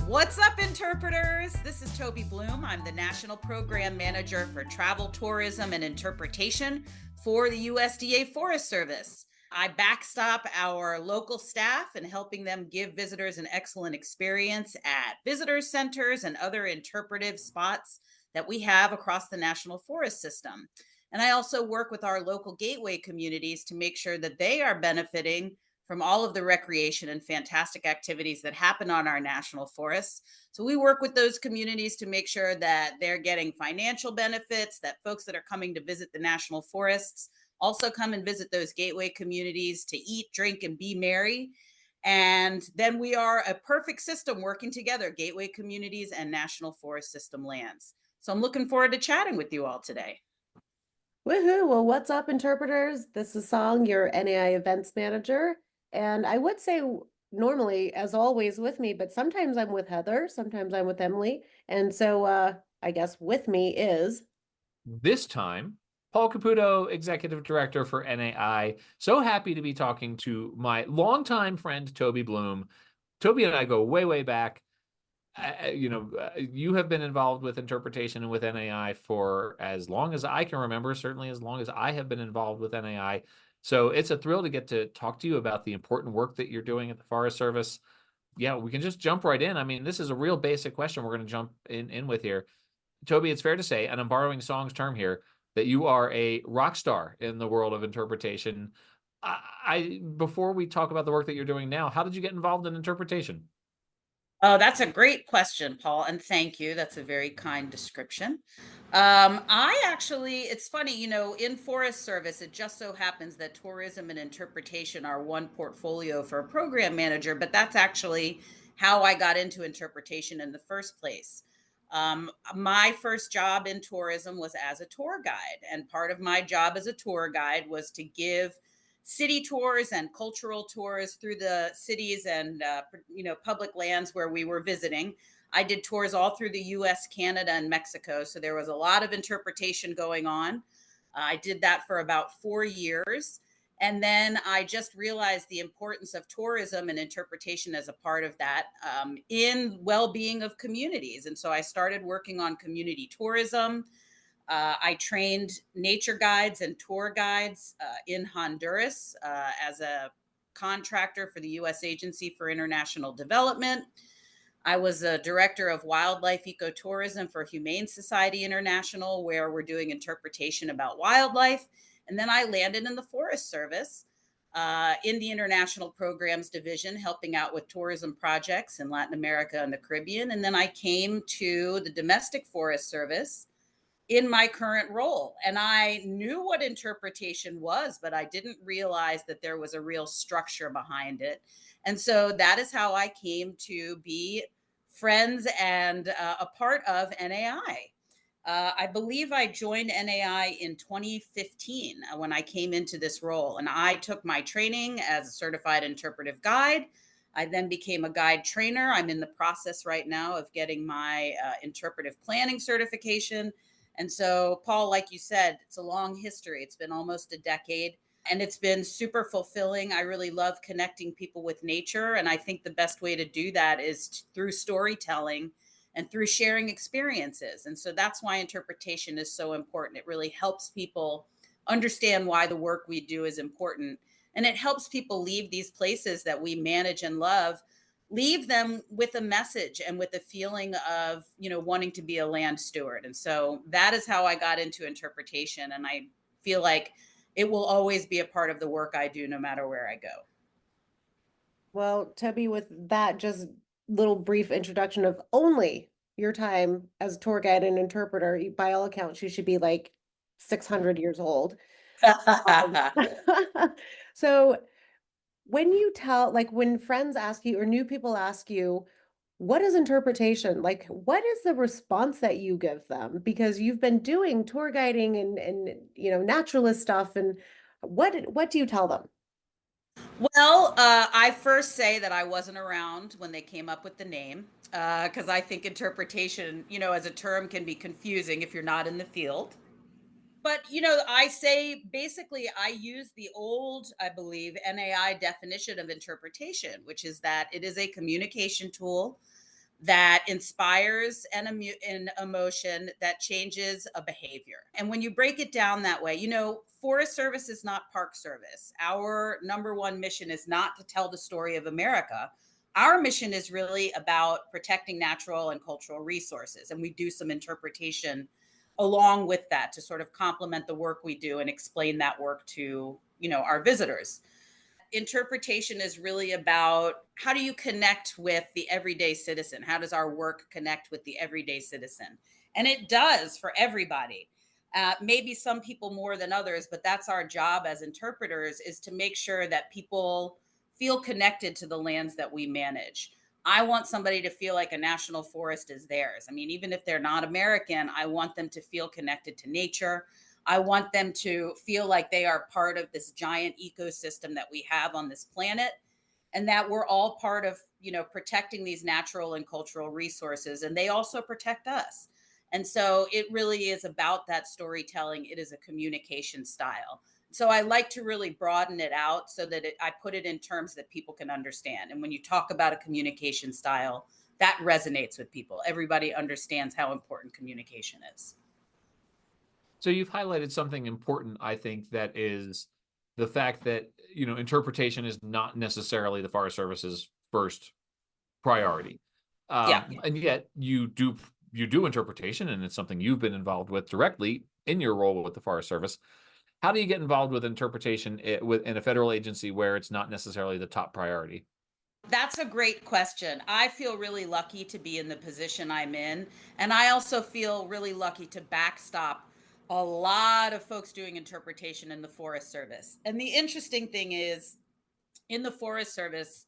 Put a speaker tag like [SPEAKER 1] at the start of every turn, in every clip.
[SPEAKER 1] What's up, interpreters? This is Toby Bloom. I'm the National Program Manager for Travel, Tourism, and Interpretation for the USDA Forest Service. I backstop our local staff in helping them give visitors an excellent experience at visitor centers and other interpretive spots that we have across the National Forest System. And I also work with our local gateway communities to make sure that they are benefiting from all of the recreation and fantastic activities that happen on our national forests. So we work with those communities to make sure that they're getting financial benefits, that folks that are coming to visit the national forests also come and visit those gateway communities to eat, drink, and be merry. And then we are a perfect system working together, gateway communities and national forest system lands. So I'm looking forward to chatting with you all today.
[SPEAKER 2] Woohoo! Well, what's up, interpreters? This is Song, your NAI events manager. And I would say normally, as always, with me, but sometimes I'm with Heather, sometimes I'm with Emily. And so I guess with me is
[SPEAKER 3] This time, Paul Caputo, Executive Director for NAI. So happy to be talking to my longtime friend, Toby Bloom. Toby and I go way, way back. You have been involved with interpretation and with NAI for as long as I can remember, certainly as long as I have been involved with NAI. So it's a thrill to get to talk to you about the important work that you're doing at the Forest Service. Yeah, we can just jump right in. I mean, this is a real basic question we're going to jump in with here. Toby, it's fair to say, and I'm borrowing Song's term here, that you are a rock star in the world of interpretation. Before we talk about the work that you're doing now, how did you get involved in interpretation?
[SPEAKER 1] Oh, that's a great question, Paul, and thank you. That's a very kind description. It's funny, in Forest Service, it just so happens that tourism and interpretation are one portfolio for a program manager, but that's actually how I got into interpretation in the first place. My first job in tourism was as a tour guide, and part of my job as a tour guide was to give city tours and cultural tours through the cities and public lands where we were visiting. I did tours all through the US, Canada, and Mexico, so there was a lot of interpretation going on. I did that for about 4 years, and then I just realized the importance of tourism and interpretation as a part of that, in well-being of communities. And so I started working on community tourism. I trained nature guides and tour guides in Honduras as a contractor for the U.S. Agency for International Development. I was a director of wildlife ecotourism for Humane Society International, where we're doing interpretation about wildlife. And then I landed in the Forest Service in the International Programs Division, helping out with tourism projects in Latin America and the Caribbean. And then I came to the Domestic Forest Service in my current role. And I knew what interpretation was, but I didn't realize that there was a real structure behind it. And so that is how I came to be friends and a part of NAI. I believe I joined NAI in 2015 when I came into this role, and I took my training as a certified interpretive guide. I then became a guide trainer. I'm in the process right now of getting my interpretive planning certification. And so, Paul, like you said, it's a long history. It's been almost a decade, and it's been super fulfilling. I really love connecting people with nature. And I think the best way to do that is through storytelling and through sharing experiences. And so that's why interpretation is so important. It really helps people understand why the work we do is important. And it helps people leave these places that we manage and love, leave them with a message and with a feeling of, wanting to be a land steward. And so that is how I got into interpretation. And I feel like it will always be a part of the work I do, no matter where I go.
[SPEAKER 2] well, Toby, with that just little brief introduction of only your time as a tour guide and interpreter, by all accounts, you should be like 600 years old. Um, so when you tell, like when friends ask you or new people ask you, what is interpretation? Like, what is the response that you give them? Because you've been doing tour guiding and naturalist stuff, and what do you tell them?
[SPEAKER 1] Well, I first say that I wasn't around when they came up with the name, because I think interpretation, as a term can be confusing if you're not in the field. But, I say basically I use the old, I believe, NAI definition of interpretation, which is that it is a communication tool that inspires an emotion that changes a behavior. And when you break it down that way, Forest Service is not Park Service. Our number one mission is not to tell the story of America. Our mission is really about protecting natural and cultural resources. And we do some interpretation along with that to sort of complement the work we do and explain that work to, our visitors. Interpretation is really about how do you connect with the everyday citizen? How does our work connect with the everyday citizen? And it does for everybody. Maybe some people more than others, but that's our job as interpreters, is to make sure that people feel connected to the lands that we manage. I want somebody to feel like a national forest is theirs. I mean, even if they're not American, I want them to feel connected to nature. I want them to feel like they are part of this giant ecosystem that we have on this planet, and that we're all part of, protecting these natural and cultural resources, and they also protect us. And so it really is about that storytelling. It is a communication style. So I like to really broaden it out so that I put it in terms that people can understand. And when you talk about a communication style, that resonates with people. Everybody understands how important communication is.
[SPEAKER 3] So you've highlighted something important, I think, that is the fact that, interpretation is not necessarily the Forest Service's first priority.
[SPEAKER 1] Yeah.
[SPEAKER 3] And yet you do interpretation, and it's something you've been involved with directly in your role with the Forest Service. How do you get involved with interpretation in a federal agency where it's not necessarily the top priority?
[SPEAKER 1] That's a great question. I feel really lucky to be in the position I'm in. And I also feel really lucky to backstop a lot of folks doing interpretation in the Forest Service. And the interesting thing is, in the Forest Service,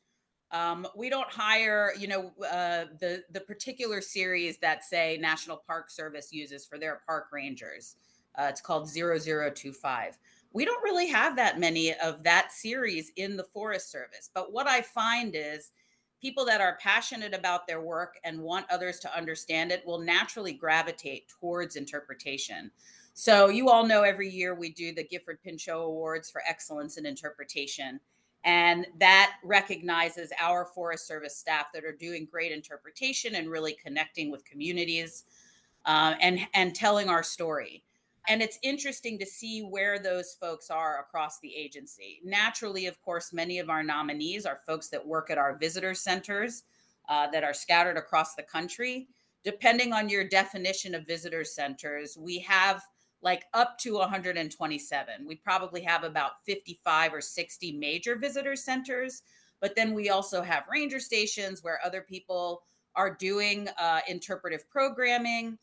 [SPEAKER 1] we don't hire, the particular series that, say, National Park Service uses for their park rangers. It's called 0025. We don't really have that many of that series in the Forest Service. But what I find is people that are passionate about their work and want others to understand it will naturally gravitate towards interpretation. So you all know every year we do the Gifford Pinchot Awards for Excellence in Interpretation. And that recognizes our Forest Service staff that are doing great interpretation and really connecting with communities, and telling our story. And it's interesting to see where those folks are across the agency. Naturally, of course, many of our nominees are folks that work at our visitor centers that are scattered across the country. Depending on your definition of visitor centers, we have like up to 127. We probably have about 55 or 60 major visitor centers, but then we also have ranger stations where other people are doing interpretive programming.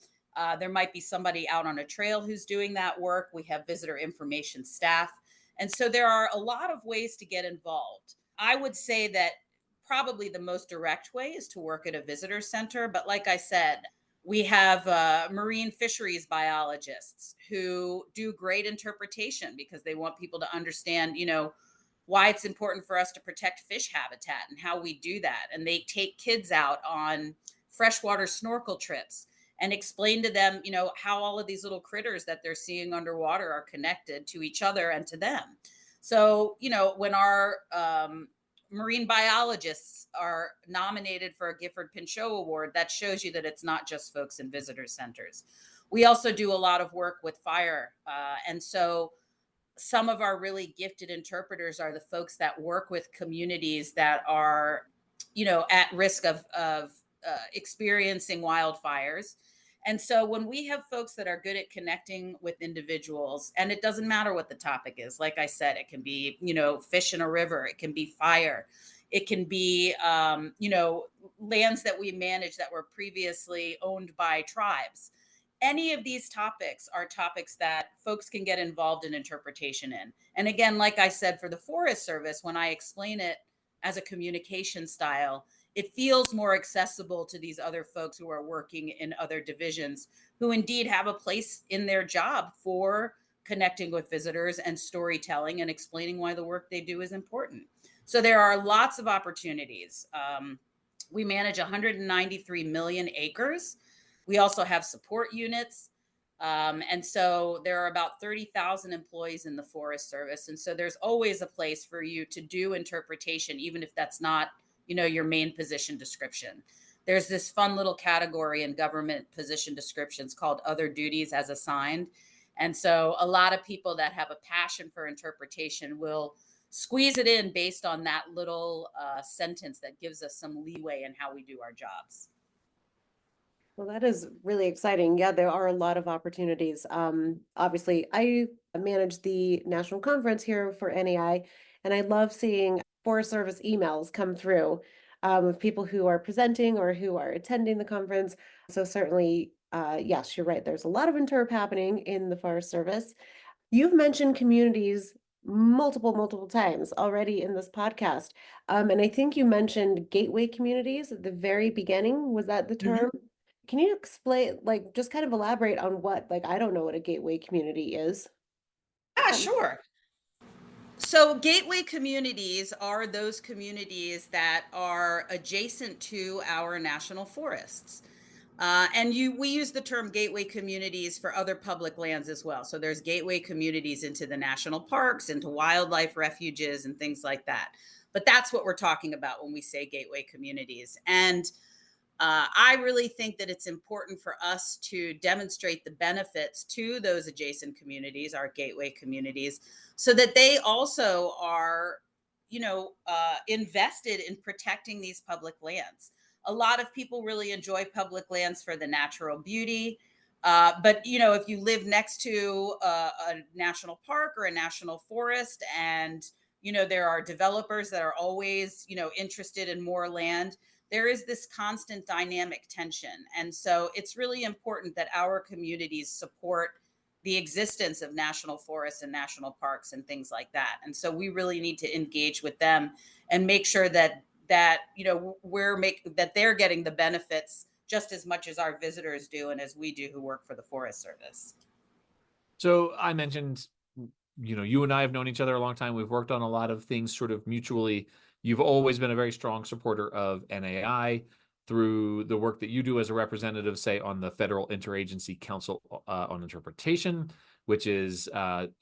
[SPEAKER 1] There might be somebody out on a trail who's doing that work. We have visitor information staff. And so there are a lot of ways to get involved. I would say that probably the most direct way is to work at a visitor center. But like I said, we have marine fisheries biologists who do great interpretation because they want people to understand, why it's important for us to protect fish habitat and how we do that. And they take kids out on freshwater snorkel trips and explain to them, how all of these little critters that they're seeing underwater are connected to each other and to them. So, when our marine biologists are nominated for a Gifford Pinchot Award, that shows you that it's not just folks in visitor centers. We also do a lot of work with fire. And so some of our really gifted interpreters are the folks that work with communities that are, at risk of experiencing wildfires. And so when we have folks that are good at connecting with individuals, and it doesn't matter what the topic is, like I said, it can be, fish in a river, it can be fire, it can be, lands that we manage that were previously owned by tribes. Any of these topics are topics that folks can get involved in interpretation in. And again, like I said, for the Forest Service, when I explain it as a communication style, it feels more accessible to these other folks who are working in other divisions who indeed have a place in their job for connecting with visitors and storytelling and explaining why the work they do is important. So there are lots of opportunities. We manage 193 million acres. We also have support units. And so there are about 30,000 employees in the Forest Service. And so there's always a place for you to do interpretation, even if that's not, your main position description. there's this fun little category in government position descriptions called other duties as assigned. And so a lot of people that have a passion for interpretation will squeeze it in based on that little sentence that gives us some leeway in how we do our jobs.
[SPEAKER 2] Well, that is really exciting. Yeah, there are a lot of opportunities. Obviously, I manage the national conference here for NAI, and I love seeing Forest Service emails come through of people who are presenting or who are attending the conference. So certainly, yes, you're right. There's a lot of interp happening in the Forest Service. You've mentioned communities multiple times already in this podcast. And I think you mentioned gateway communities at the very beginning. Was that the term? Can you explain, like, just kind of elaborate on what, like, I don't know what a gateway community is.
[SPEAKER 1] Yeah, sure. So, gateway communities are those communities that are adjacent to our national forests. We use the term gateway communities for other public lands as well. So, there's gateway communities into the national parks, into wildlife refuges, and things like that. But that's what we're talking about when we say gateway communities. And I really think that it's important for us to demonstrate the benefits to those adjacent communities, our gateway communities, so that they also are, invested in protecting these public lands. A lot of people really enjoy public lands for the natural beauty. But if you live next to a national park or a national forest, and there are developers that are always interested in more land, there is this constant dynamic tension. And so it's really important that our communities support the existence of national forests and national parks and things like that. And so we really need to engage with them and make sure that that they're getting the benefits just as much as our visitors do and as we do who work for the Forest Service.
[SPEAKER 3] So I mentioned, you and I have known each other a long time. We've worked on a lot of things sort of mutually. You've always been a very strong supporter of NAI through the work that you do as a representative, say, on the Federal Interagency Council on Interpretation, which is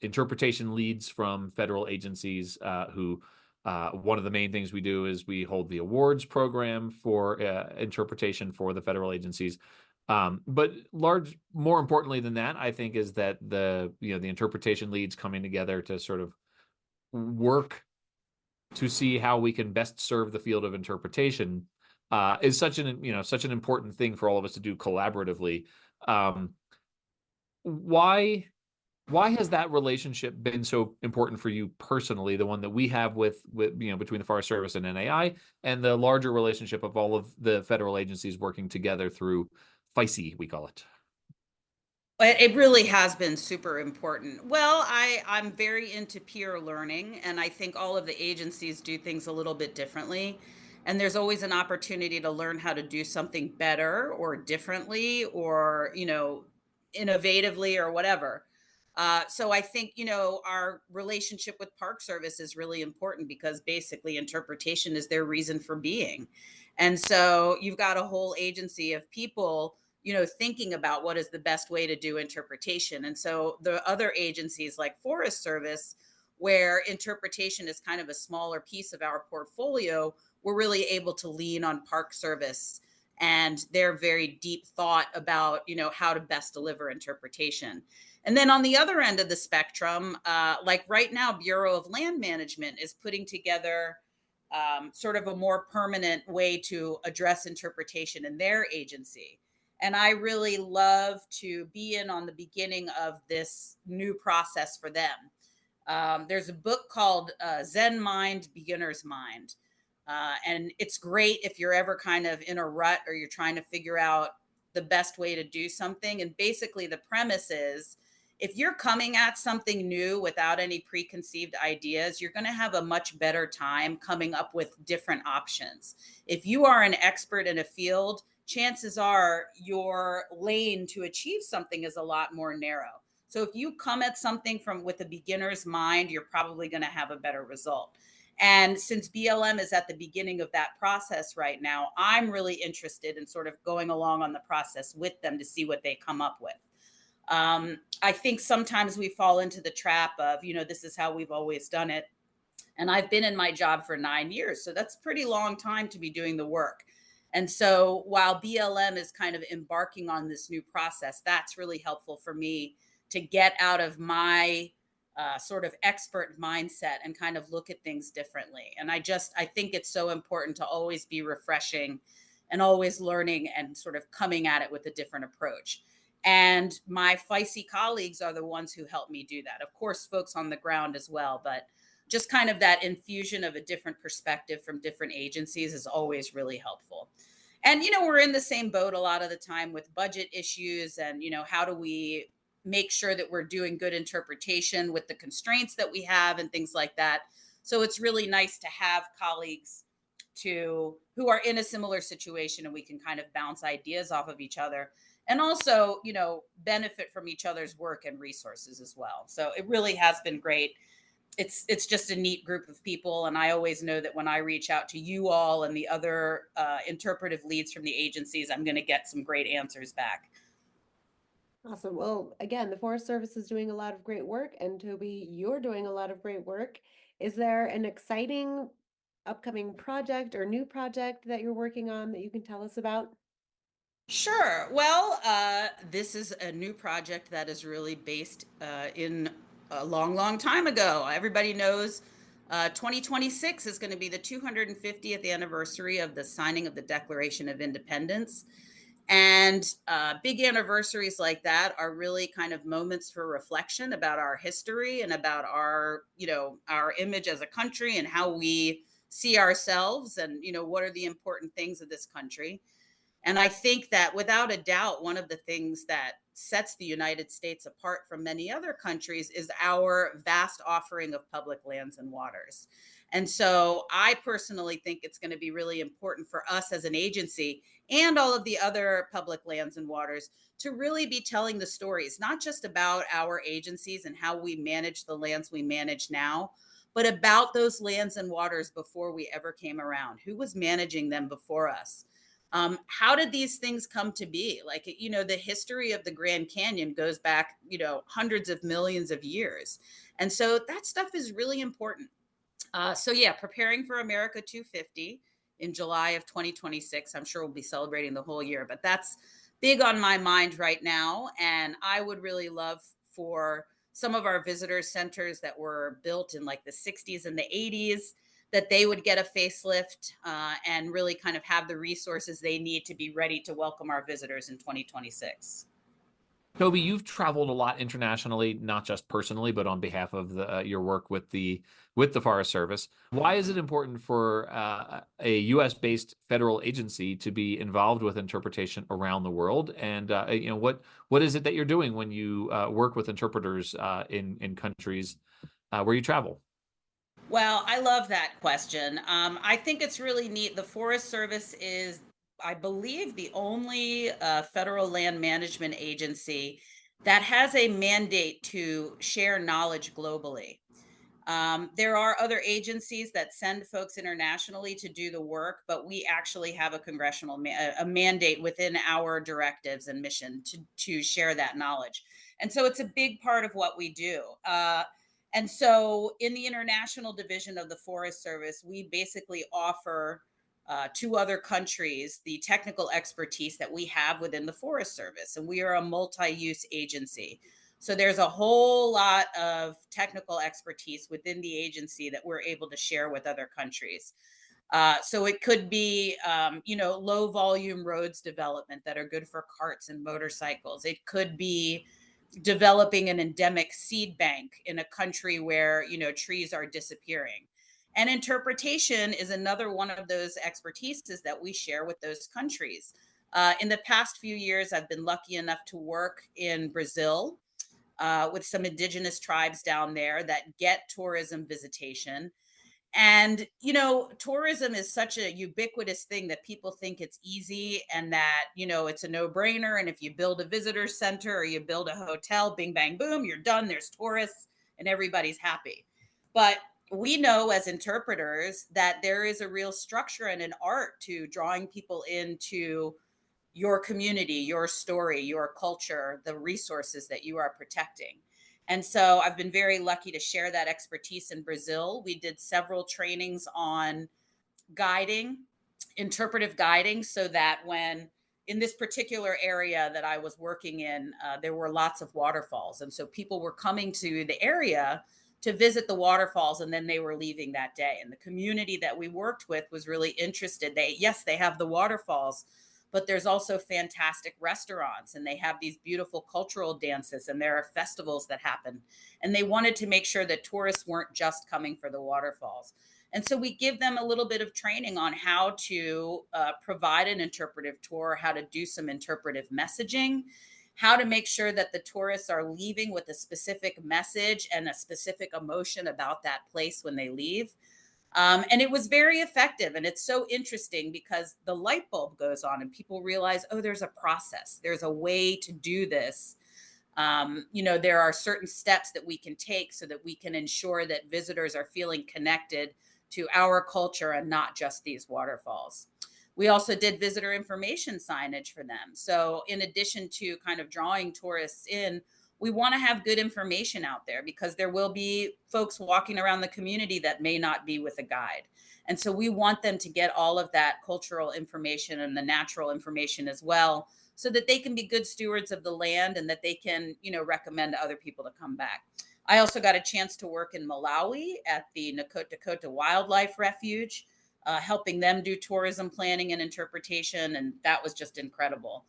[SPEAKER 3] interpretation leads from federal agencies who one of the main things we do is we hold the awards program for interpretation for the federal agencies. But more importantly than that, I think, is that the interpretation leads coming together to sort of work to see how we can best serve the field of interpretation is such an important thing for all of us to do collaboratively. Why has that relationship been so important for you personally, the one that we have with between the Forest Service and NAI, and the larger relationship of all of the federal agencies working together through FICE, we call it?
[SPEAKER 1] It really has been super important. Well, I'm very into peer learning, and I think all of the agencies do things a little bit differently. And there's always an opportunity to learn how to do something better or differently or, innovatively or whatever. So I think, our relationship with Park Service is really important because basically interpretation is their reason for being. And so you've got a whole agency of people thinking about what is the best way to do interpretation. And so the other agencies like Forest Service, where interpretation is kind of a smaller piece of our portfolio, we're really able to lean on Park Service and their very deep thought about, how to best deliver interpretation. And then on the other end of the spectrum, like right now, Bureau of Land Management is putting together sort of a more permanent way to address interpretation in their agency. And I really love to be in on the beginning of this new process for them. There's a book called Zen Mind, Beginner's Mind. And it's great if you're ever kind of in a rut or you're trying to figure out the best way to do something. And basically, the premise is if you're coming at something new without any preconceived ideas, you're going to have a much better time coming up with different options. If you are an expert in a field, chances are your lane to achieve something is a lot more narrow. So if you come at something with a beginner's mind, you're probably going to have a better result. And since BLM is at the beginning of that process right now, I'm really interested in sort of going along on the process with them to see what they come up with. I think sometimes we fall into the trap of, this is how we've always done it. And I've been in my job for 9 years. So that's a pretty long time to be doing the work. And so while BLM is kind of embarking on this new process, that's really helpful for me to get out of my sort of expert mindset and kind of look at things differently. And I think it's so important to always be refreshing and always learning and sort of coming at it with a different approach. And my feisty colleagues are the ones who help me do that. Of course, folks on the ground as well, but just kind of that infusion of a different perspective from different agencies is always really helpful. And, we're in the same boat a lot of the time with budget issues and, how do we make sure that we're doing good interpretation with the constraints that we have and things like that. So it's really nice to have colleagues who are in a similar situation and we can kind of bounce ideas off of each other and also, benefit from each other's work and resources as well. So it really has been great. It's just a neat group of people, and I always know that when I reach out to you all and the other interpretive leads from the agencies, I'm going to get some great answers back.
[SPEAKER 2] Awesome. Well, again, the Forest Service is doing a lot of great work, and Toby, you're doing a lot of great work. Is there an exciting upcoming project or new project that you're working on that you can tell us about?
[SPEAKER 1] Sure. Well, this is a new project that is really based in a long, long time ago. Everybody knows 2026 is going to be the 250th anniversary of the signing of the Declaration of Independence. And big anniversaries like that are really kind of moments for reflection about our history and about our image as a country and how we see ourselves and, what are the important things of this country. And I think that without a doubt, one of the things that sets the United States apart from many other countries is our vast offering of public lands and waters. And so I personally think it's going to be really important for us as an agency and all of the other public lands and waters to really be telling the stories, not just about our agencies and how we manage the lands we manage now, but about those lands and waters before we ever came around. Who was managing them before us? How did these things come to be? Like, the history of the Grand Canyon goes back, hundreds of millions of years. And so that stuff is really important. So yeah, preparing for America 250 in July of 2026. I'm sure we'll be celebrating the whole year, but that's big on my mind right now. And I would really love for some of our visitor centers that were built in like the 60s and the 80s that they would get a facelift and really kind of have the resources they need to be ready to welcome our visitors in 2026.
[SPEAKER 3] Toby, you've traveled a lot internationally, not just personally, but on behalf of your work with the Forest Service. Why is it important for a U.S. based federal agency to be involved with interpretation around the world? And what is it that you're doing when you work with interpreters in countries where you travel?
[SPEAKER 1] Well, I love that question. I think it's really neat. The Forest Service is, I believe, the only federal land management agency that has a mandate to share knowledge globally. There are other agencies that send folks internationally to do the work, but we actually have a a mandate within our directives and mission to share that knowledge. And so it's a big part of what we do. And so in the international division of the Forest Service, we basically offer to other countries the technical expertise that we have within the Forest Service. And we are a multi-use agency. So there's a whole lot of technical expertise within the agency that we're able to share with other countries. So it could be, low volume roads development that are good for carts and motorcycles. It could be developing an endemic seed bank in a country where, trees are disappearing. And interpretation is another one of those expertises that we share with those countries. In the past few years, I've been lucky enough to work in Brazil with some indigenous tribes down there that get tourism visitation. And, tourism is such a ubiquitous thing that people think it's easy and that, it's a no brainer. And if you build a visitor center or you build a hotel, bing, bang, boom, you're done. There's tourists and everybody's happy. But we know as interpreters that there is a real structure and an art to drawing people into your community, your story, your culture, the resources that you are protecting. And so I've been very lucky to share that expertise in Brazil. We did several trainings on guiding interpretive guiding, so that when in this particular area that I was working in, there were lots of waterfalls. And so people were coming to the area to visit the waterfalls, and then they were leaving that day. And the community that we worked with was really interested. Yes, they have the waterfalls, but there's also fantastic restaurants, and they have these beautiful cultural dances, and there are festivals that happen. And they wanted to make sure that tourists weren't just coming for the waterfalls. And so we give them a little bit of training on how to provide an interpretive tour, how to do some interpretive messaging, how to make sure that the tourists are leaving with a specific message and a specific emotion about that place when they leave. And it was very effective. And it's so interesting because the light bulb goes on and people realize, oh, there's a process, there's a way to do this. There are certain steps that we can take so that we can ensure that visitors are feeling connected to our culture and not just these waterfalls. We also did visitor information signage for them. So in addition to kind of drawing tourists in, we want to have good information out there, because there will be folks walking around the community that may not be with a guide. And so we want them to get all of that cultural information and the natural information as well, so that they can be good stewards of the land and that they can, recommend to other people to come back. I also got a chance to work in Malawi at the Nakot Dakota Wildlife Refuge, helping them do tourism planning and interpretation. And that was just incredible.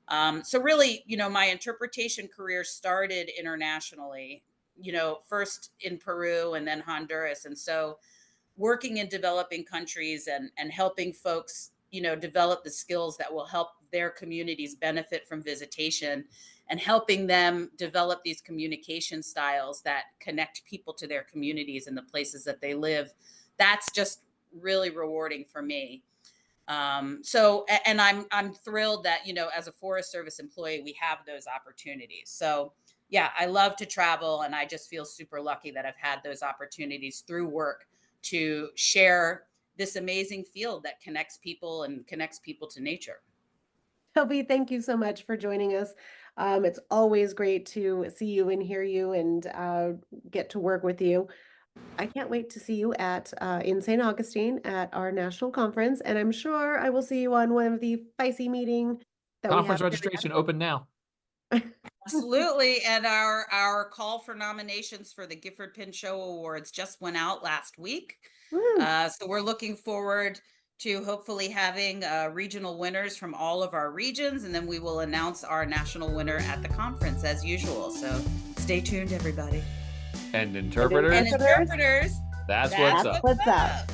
[SPEAKER 1] So really, my interpretation career started internationally, first in Peru and then Honduras. And so working in developing countries and helping folks, develop the skills that will help their communities benefit from visitation, and helping them develop these communication styles that connect people to their communities and the places that they live. That's just really rewarding for me. And I'm thrilled that, as a Forest Service employee, we have those opportunities. So yeah, I love to travel, and I just feel super lucky that I've had those opportunities through work to share this amazing field that connects people to nature.
[SPEAKER 2] Toby, thank you so much for joining us. It's always great to see you and hear you and get to work with you. I can't wait to see you at in St. Augustine at our national conference, and I'm sure I will see you on one of the FICE meeting that we
[SPEAKER 3] Conference
[SPEAKER 2] have.
[SPEAKER 3] registration open now.
[SPEAKER 1] Absolutely. And our call for nominations for the Gifford Pinchot Awards just went out last week.
[SPEAKER 2] Woo.
[SPEAKER 1] So we're looking forward to hopefully having regional winners from all of our regions, and then we will announce our national winner at the conference as usual. So stay tuned, everybody.
[SPEAKER 3] And interpreters,
[SPEAKER 1] And interpreters,
[SPEAKER 3] that's
[SPEAKER 1] that's
[SPEAKER 3] what's up.
[SPEAKER 2] What's up?